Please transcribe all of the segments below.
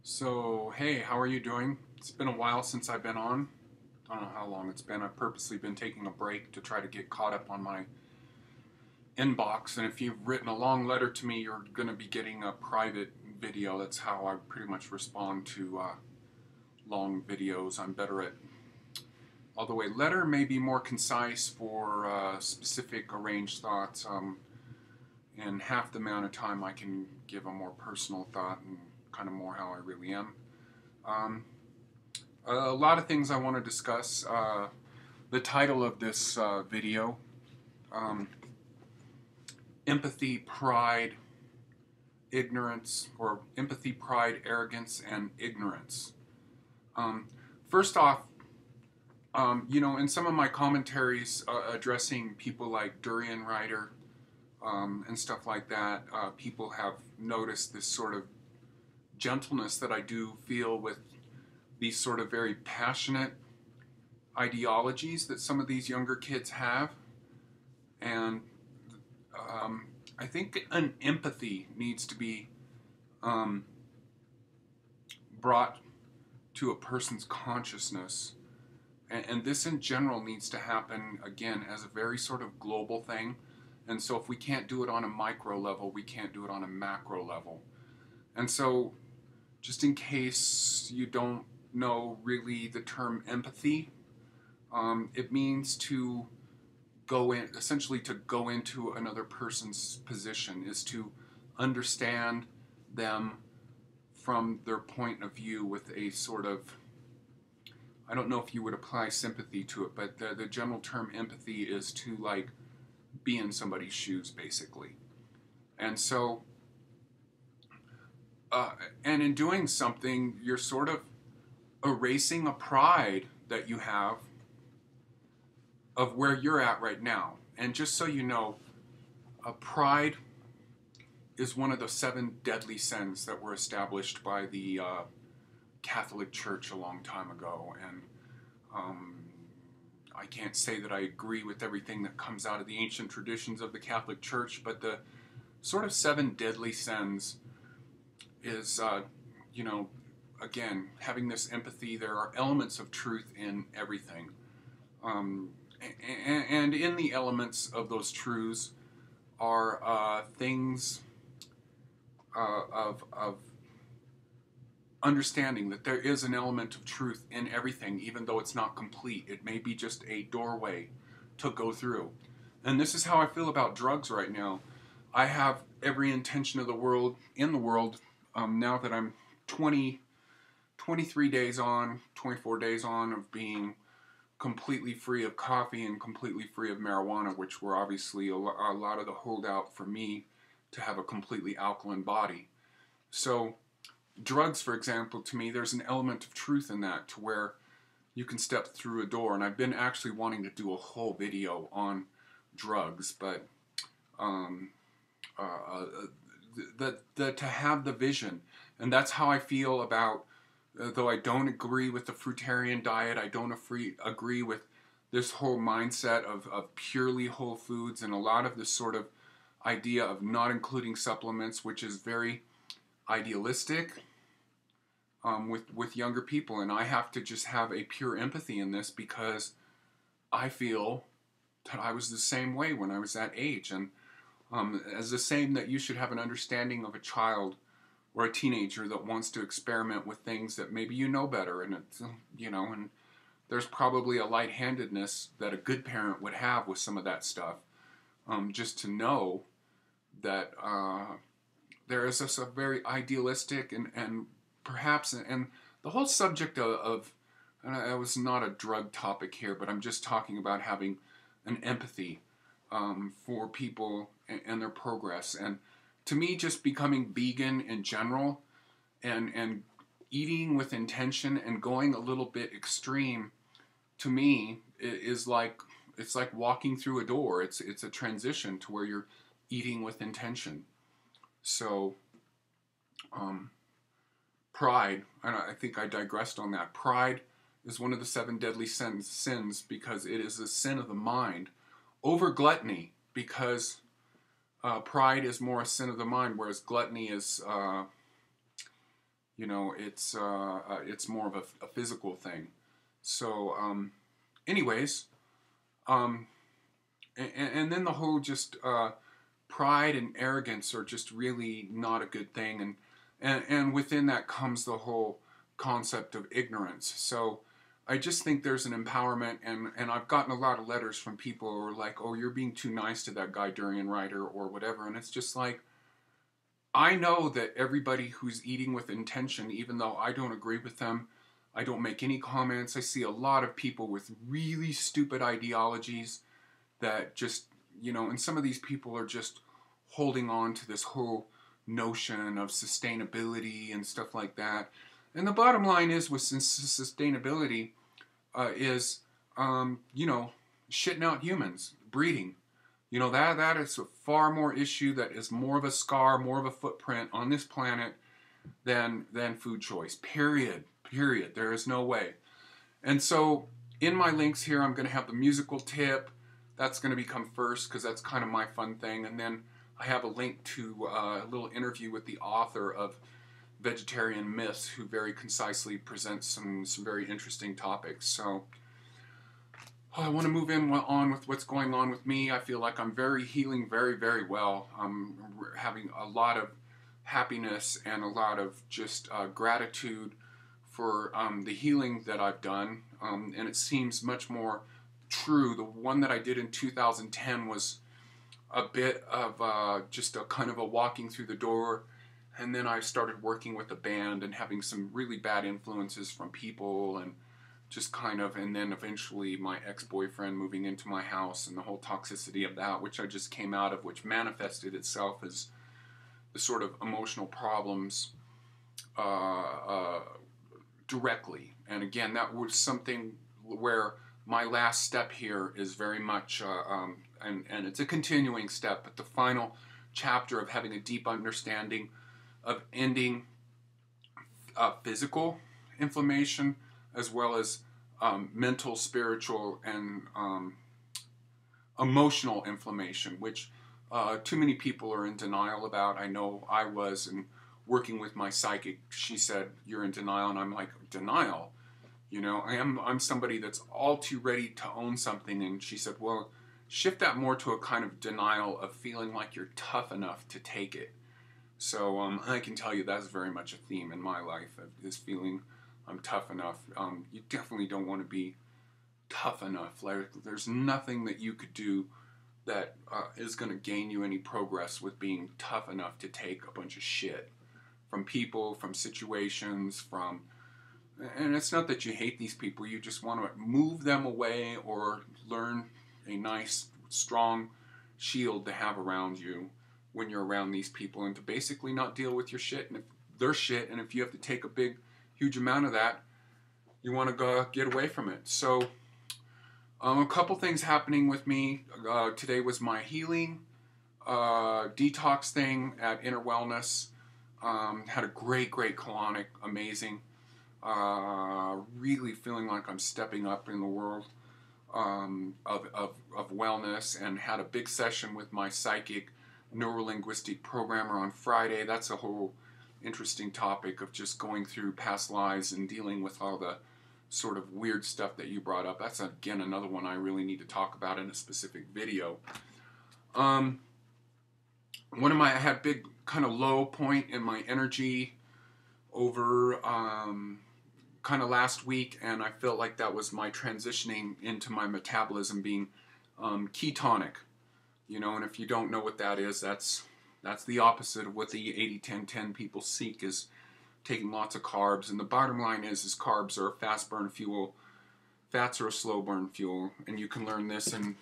So, hey, how are you doing? It's been a while since I've been on. I don't know how long it's been. I've purposely been taking a break to try to get caught up on my inbox. And if you've written a long letter to me, you're going to be getting a private video. That's how I pretty much respond to long videos. I'm better at, although a letter may be more concise for specific arranged thoughts. In half the amount of time, I can give a more personal thought and kind of more how I really am. Um, a lot of things I want to discuss. The title of this video, um, Empathy, Pride, Ignorance, or Empathy, Pride, Arrogance, and Ignorance. First off, in some of my commentaries addressing people like Durian Rider and stuff like that, people have noticed this sort of gentleness that I do feel with these sort of very passionate ideologies that some of these younger kids have. And I think an empathy needs to be brought to a person's consciousness. And this in general needs to happen, again, as a very sort of global thing. And so if we can't do it on a micro level, we can't do it on a macro level. And so, just in case you don't know really the term empathy, it means to go in, essentially to go into another person's position, is to understand them from their point of view with a sort of, I don't know if you would apply sympathy to it, but the general term empathy is to like be in somebody's shoes, basically. And so, and in doing something, you're sort of erasing a pride that you have of where you're at right now. And just so you know, pride is one of the 7 deadly sins that were established by the Catholic Church a long time ago. And I can't say that I agree with everything that comes out of the ancient traditions of the Catholic Church, but the sort of 7 deadly sins is, again, having this empathy. There are elements of truth in everything. And in the elements of those truths are things of understanding that there is an element of truth in everything, even though it's not complete. It may be just a doorway to go through. And this is how I feel about drugs right now. I have every intention of the world, now that I'm 23 days on, 24 days on of being completely free of coffee and completely free of marijuana, which were obviously a lot of the holdout for me to have a completely alkaline body. So drugs, for example, to me, there's an element of truth in that, to where you can step through a door. And I've been actually wanting to do a whole video on drugs, but to have the vision. And that's how I feel about, though I don't agree with the fruitarian diet, I don't agree with this whole mindset of purely whole foods and a lot of this sort of idea of not including supplements, which is very idealistic with younger people. And I have to just have a pure empathy in this, because I feel that I was the same way when I was that age. And as the same that you should have an understanding of a child or a teenager that wants to experiment with things that maybe you know better, and it's, and there's probably a light-handedness that a good parent would have with some of that stuff, just to know that there is a very idealistic and perhaps, and the whole subject of and it was not a drug topic here, but I'm just talking about having an empathy for people and their progress. And to me, just becoming vegan in general and eating with intention and going a little bit extreme, to me, is like, it's like walking through a door. It's a transition to where you're eating with intention. So, pride, and I think I digressed on that. Pride is one of the 7 deadly sins because it is a sin of the mind over gluttony, because pride is more a sin of the mind, whereas gluttony is You know, it's more of a physical thing. So, anyways, um, and then the whole just pride and arrogance are just really not a good thing, and within that comes the whole concept of ignorance. So I just think there's an empowerment, and I've gotten a lot of letters from people who are like, oh, you're being too nice to that guy Durian Ryder or whatever, and it's just like, I know that everybody who's eating with intention, even though I don't agree with them, I don't make any comments. I see a lot of people with really stupid ideologies that just, you know, and some of these people are just holding on to this whole notion of sustainability and stuff like that. And the bottom line is with sustainability is, you know, shitting out humans, breeding. You know, that is a far more issue, that is more of a scar, more of a footprint on this planet than food choice. Period. Period. There is no way. And so in my links here, I'm going to have the musical tip. That's going to become first because that's kind of my fun thing. And then I have a link to a little interview with the author of Vegetarian Myths, who very concisely presents some very interesting topics. So I want to move on with what's going on with me. I feel like I'm healing very, very well. I'm having a lot of happiness and a lot of just gratitude for the healing that I've done. And it seems much more true. The one that I did in 2010 was a bit of just a kind of a walking through the door. And then I started working with a band and having some really bad influences from people, and just kind of, and then eventually my ex-boyfriend moving into my house and the whole toxicity of that, which I just came out of, which manifested itself as the sort of emotional problems directly. And again, that was something where my last step here is very much, and it's a continuing step, but the final chapter of having a deep understanding of ending physical inflammation, as well as mental, spiritual, and emotional inflammation, which too many people are in denial about. I know I was, and working with my psychic, she said, you're in denial, and I'm like, denial? You know, I'm somebody that's all too ready to own something, and she said, well, shift that more to a kind of denial of feeling like you're tough enough to take it. So I can tell you that's very much a theme in my life, is feeling I'm tough enough. You definitely don't want to be tough enough. Like, there's nothing that you could do that is going to gain you any progress with being tough enough to take a bunch of shit from people, from situations, from... And it's not that you hate these people, you just want to move them away or learn a nice, strong shield to have around you when you're around these people, and to basically not deal with your shit and their shit, and if you have to take a big, huge amount of that, you want to go get away from it. So a couple things happening with me. Today was my healing detox thing at Inner Wellness. Had a great colonic, amazing. Really feeling like I'm stepping up in the world of wellness, and had a big session with my psychic neurolinguistic programmer on Friday. That's a whole interesting topic of just going through past lives and dealing with all the sort of weird stuff that you brought up. That's, again, another one I really need to talk about in a specific video. I had big kind of low point in my energy over kind of last week, and I felt like that was my transitioning into my metabolism being ketonic. You know, and if you don't know what that is, that's the opposite of what the 80-10-10 people seek, is taking lots of carbs. And the bottom line is carbs are a fast burn fuel, fats are a slow burn fuel, and you can learn this. And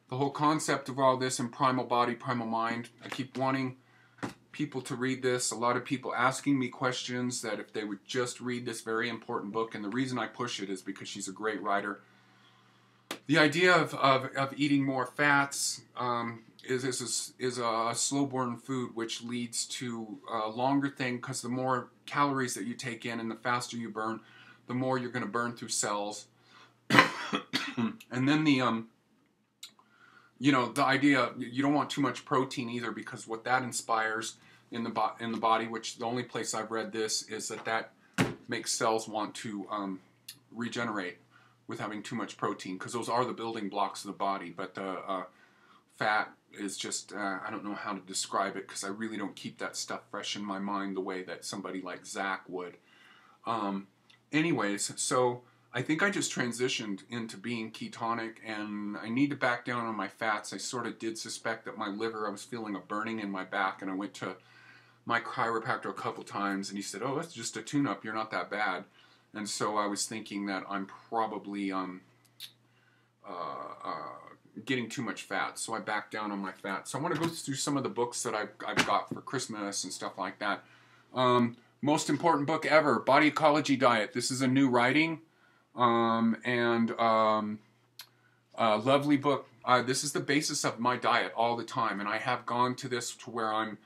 the whole concept of all this in Primal Body, Primal Mind, I keep wanting people to read this. A lot of people asking me questions that if they would just read this very important book, and the reason I push it is because she's a great writer. The idea of eating more fats is a slow burn food, which leads to a longer thing, because the more calories that you take in and the faster you burn, the more you're going to burn through cells. And then the you know, the idea, you don't want too much protein either, because what that inspires, in the body, which the only place I've read this is that makes cells want to regenerate with having too much protein, because those are the building blocks of the body. But the fat is just, I don't know how to describe it, because I really don't keep that stuff fresh in my mind the way that somebody like Zach would. Anyways, so I think I just transitioned into being ketonic, and I need to back down on my fats. I sort of did suspect that my liver, I was feeling a burning in my back, and I went to my chiropractor a couple times, and he said, "Oh, that's just a tune-up, you're not that bad." And so I was thinking that I'm probably getting too much fat, so I backed down on my fat. So I want to go through some of the books that I've got for Christmas and stuff like that. Most important book ever, Body Ecology Diet. This is a new writing, and lovely book. This is the basis of my diet all the time, and I have gone to this to where I'm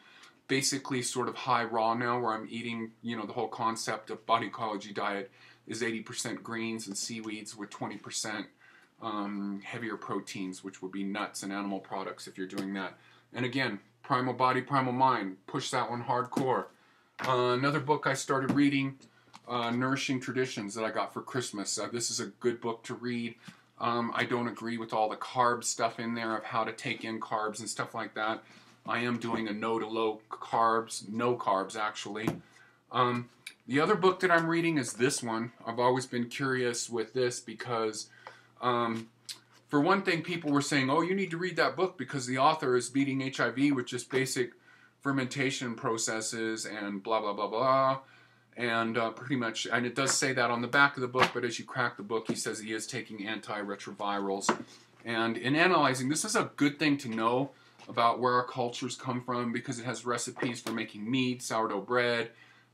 basically sort of high raw now, where I'm eating, you know, the whole concept of Body Ecology Diet is 80% greens and seaweeds with 20% heavier proteins, which would be nuts and animal products if you're doing that. And again, Primal Body, Primal Mind. Push that one hardcore. Another book I started reading, Nourishing Traditions, that I got for Christmas. This is a good book to read. I don't agree with all the carb stuff in there of how to take in carbs and stuff like that. I am doing a no to low carbs, no carbs actually. The other book that I'm reading is this one. I've always been curious with this because, for one thing, people were saying, "Oh, you need to read that book because the author is beating HIV with just basic fermentation processes and blah, blah, blah, blah." And pretty much, and it does say that on the back of the book, but as you crack the book, he says he is taking antiretrovirals. And in analyzing, this is a good thing to know about where our cultures come from, because it has recipes for making meat, sourdough bread,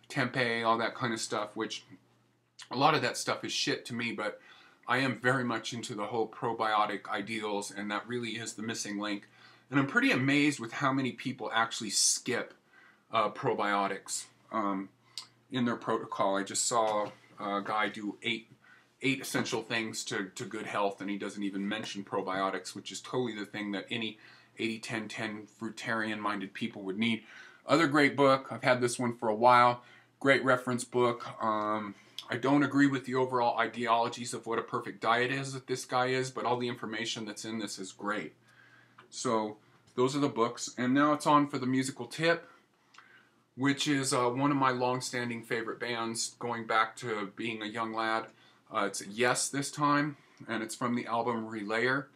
tempeh, all that kind of stuff, which a lot of that stuff is shit to me, but I am very much into the whole probiotic ideals, and that really is the missing link. And I'm pretty amazed with how many people actually skip probiotics in their protocol. I just saw a guy do eight essential things to good health, and he doesn't even mention probiotics, which is totally the thing that any 80-10-10 fruitarian-minded people would need. Other great book. I've had this one for a while. Great reference book. I don't agree with the overall ideologies of what a perfect diet is that this guy is, but all the information that's in this is great. So those are the books. And now it's on for the musical tip, which is one of my long-standing favorite bands going back to being a young lad. It's Yes this time, and it's from the album Relayer.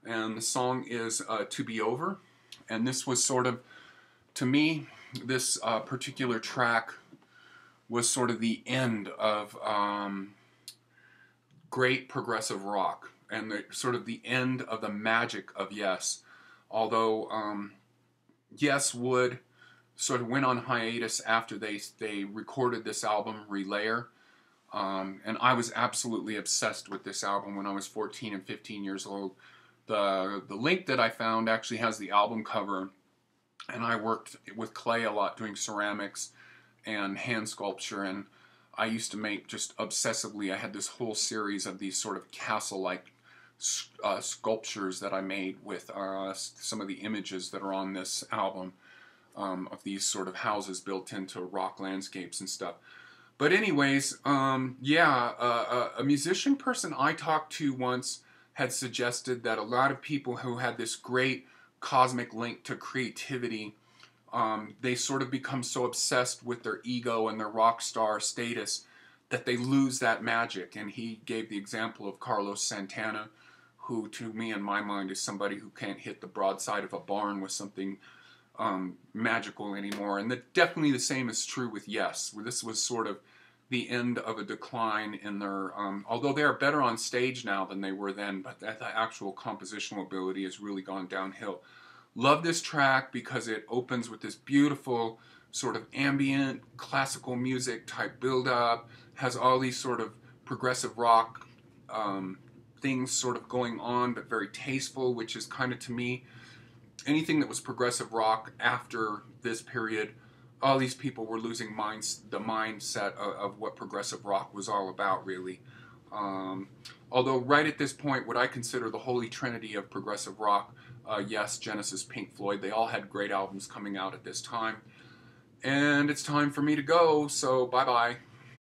And the song is To Be Over. And this was sort of, to me, this particular track was sort of the end of great progressive rock, and sort of the end of the magic of Yes. Although Yes would sort of went on hiatus after they recorded this album, Relayer. And I was absolutely obsessed with this album when I was 14 and 15 years old. The link that I found actually has the album cover, and I worked with clay a lot doing ceramics and hand sculpture, and I used to make just obsessively, I had this whole series of these sort of castle-like sculptures that I made with some of the images that are on this album, of these sort of houses built into rock landscapes and stuff. But anyways, a musician person I talked to once had suggested that a lot of people who had this great cosmic link to creativity, they sort of become so obsessed with their ego and their rock star status that they lose that magic. And he gave the example of Carlos Santana, who to me in my mind is somebody who can't hit the broadside of a barn with something magical anymore. And definitely the same is true with Yes, where this was sort of the end of a decline in their, although they are better on stage now than they were then, but the actual compositional ability has really gone downhill. Love this track because it opens with this beautiful sort of ambient classical music type build up, has all these sort of progressive rock things sort of going on, but very tasteful, which is kind of, to me, anything that was progressive rock after this period, all these people were losing the mindset of what progressive rock was all about, really. Although right at this point, what I consider the holy trinity of progressive rock, Yes, Genesis, Pink Floyd, they all had great albums coming out at this time. And it's time for me to go, so bye-bye.